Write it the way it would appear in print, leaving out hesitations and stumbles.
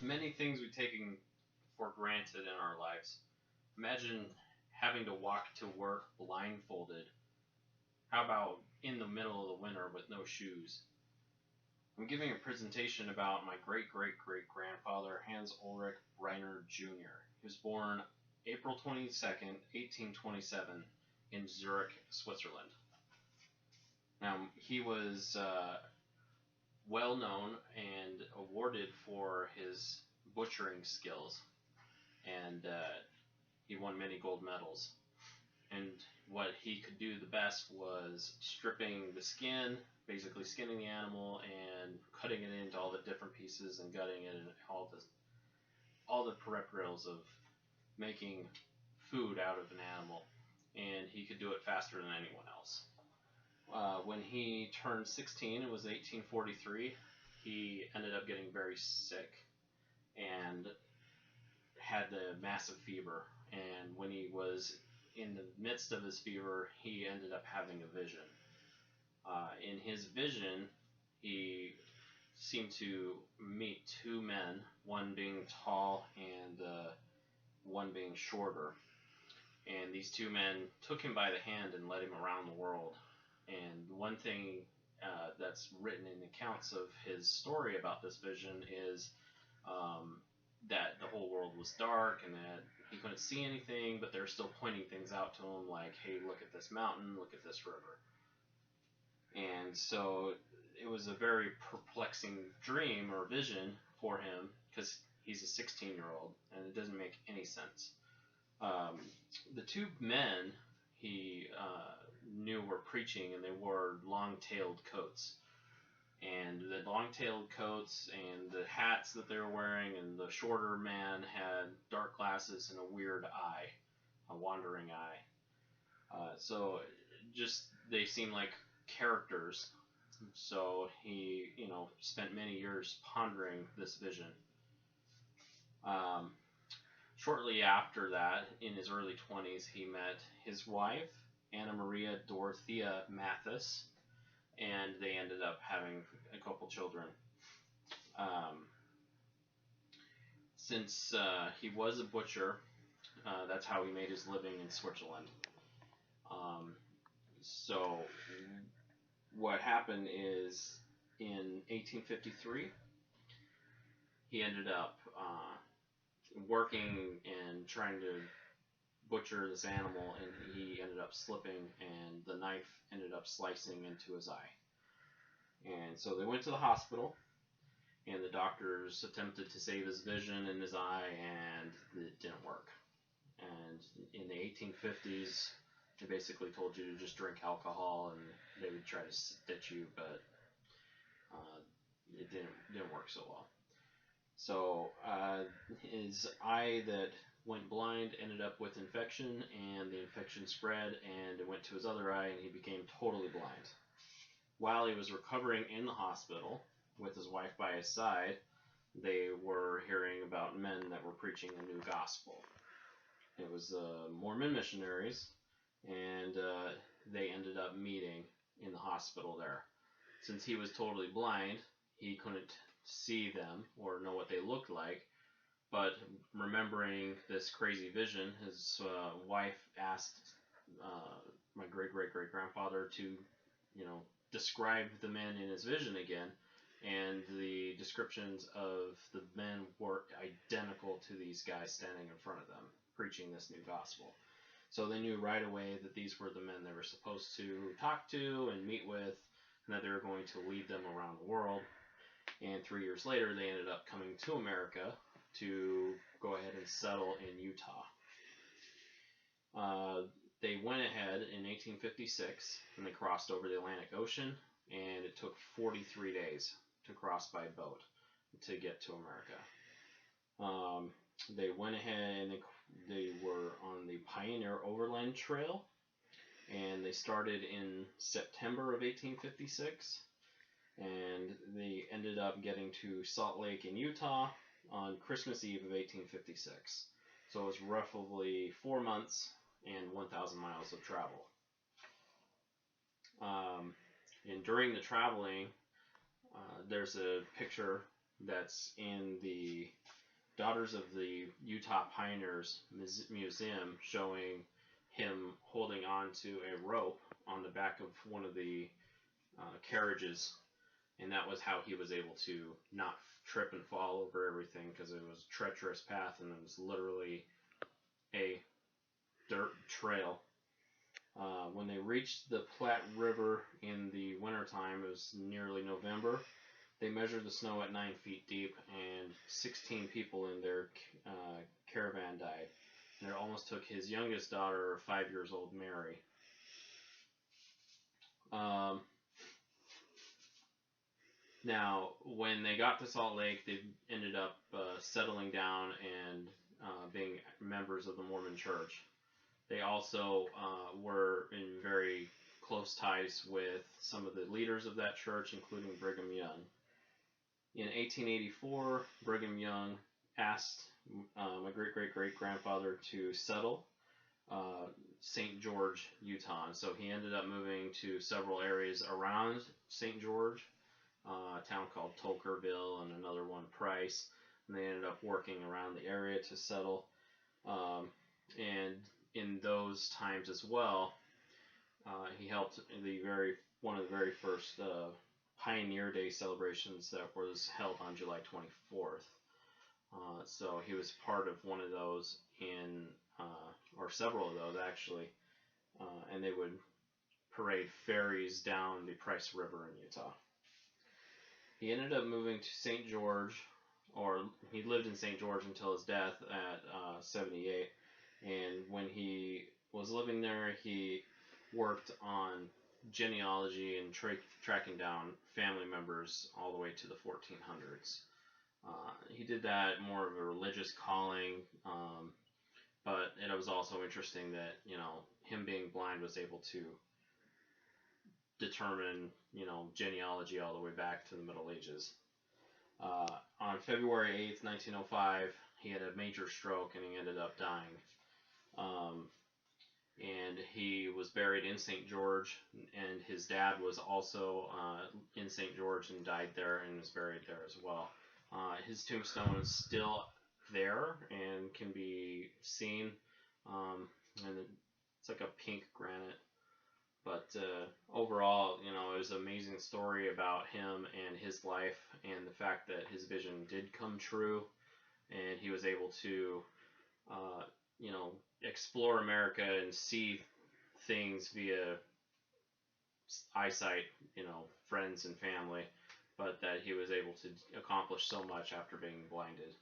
many things we take for granted in our lives. Imagine having to walk to work blindfolded. How about in the middle of the winter with no shoes? I'm giving a presentation about my great-great-great-grandfather, Hans Ulrich Bryner Jr. He was born April 22nd, 1827 in Zurich, Switzerland. Now, he was well known and awarded for his butchering skills, and he won many gold medals. And what he could do the best was stripping the skin, basically skinning the animal and cutting it into all the different pieces and gutting it and all the peripherals of making food out of an animal. And he could do it faster than anyone else. When he turned 16, it was 1843, he ended up getting very sick and had the massive fever. And when he was in the midst of his fever, he ended up having a vision. In his vision, he seemed to meet two men, one being tall and one being shorter. And these two men took him by the hand and led him around the world. And one thing that's written in accounts of his story about this vision is that the whole world was dark and that he couldn't see anything, but they're still pointing things out to him like, hey, look at this mountain, look at this river. And so it was a very perplexing dream or vision for him because he's a 16-year-old and it doesn't make any sense. The two men he knew were preaching, and they wore long-tailed coats. And the long-tailed coats and the hats that they were wearing, and the shorter man had dark glasses and a weird eye, a wandering eye. So just they seemed like characters. So he, spent many years pondering this vision. Shortly after that, in his early 20s, he met his wife, Anna Maria Dorothea Mathis, and they ended up having a couple children. Since he was a butcher, that's how he made his living in Switzerland. So what happened is, in 1853, he ended up working and trying to butcher this animal, and he ended up slipping, and the knife ended up slicing into his eye. And so they went to the hospital, and the doctors attempted to save his vision in his eye, and it didn't work. And in the 1850s, they basically told you to just drink alcohol, and they would try to stitch you, but it didn't work so well. So his eye that went blind ended up with infection, and the infection spread, and it went to his other eye, and he became totally blind. While he was recovering in the hospital with his wife by his side, they were hearing about men that were preaching a new gospel. It was Mormon missionaries, and they ended up meeting in the hospital there. Since he was totally blind, he couldn't see them or know what they looked like, but remembering this crazy vision, his wife asked my great-great-great-grandfather to, describe the men in his vision again, and the descriptions of the men were identical to these guys standing in front of them, preaching this new gospel. So they knew right away that these were the men they were supposed to talk to and meet with, and that they were going to lead them around the world. And 3 years later, they ended up coming to America to go ahead and settle in Utah. They went ahead in 1856, and they crossed over the Atlantic Ocean, and it took 43 days to cross by boat to get to America. They went ahead and they were on the Pioneer Overland Trail, and they started in September of 1856, and they ended up getting to Salt Lake in Utah on Christmas Eve of 1856. So it was roughly 4 months and 1,000 miles of travel. And during the traveling, there's a picture that's in the Daughters of the Utah Pioneers Museum, showing him holding on to a rope on the back of one of the carriages, and that was how he was able to not trip and fall over everything, because it was a treacherous path and it was literally a dirt trail. When they reached the Platte River in the wintertime, it was nearly November, they measured the snow at 9 feet deep, and 16 people in their caravan died. And it almost took his youngest daughter, 5 years old, Mary. Now, when they got to Salt Lake, they ended up settling down and being members of the Mormon Church. They also were in very close ties with some of the leaders of that church, including Brigham Young. In 1884, Brigham Young asked my great-great-great-grandfather to settle St. George, Utah. And so he ended up moving to several areas around St. George, a town called Tolkerville and another one, Price. And they ended up working around the area to settle. And in those times as well, he helped one of the very first Pioneer Day celebrations that was held on July 24th. So he was part of one of those or several of those actually, and they would parade ferries down the Price River in Utah. He ended up moving to St. George, or he lived in St. George until his death at 78. And when he was living there, he worked on genealogy and tracking down family members all the way to the 1400s. He did that more of a religious calling, but it was also interesting that, him being blind was able to determine, genealogy all the way back to the Middle Ages. On February 8th, 1905, he had a major stroke and he ended up dying. And he was buried in St. George, and his dad was also in St. George and died there and was buried there as well. His tombstone is still there and can be seen, and it's like a pink granite. But overall, it was an amazing story about him and his life, and the fact that his vision did come true, and he was able to, explore America and see things via eyesight, friends and family, but that he was able to accomplish so much after being blinded.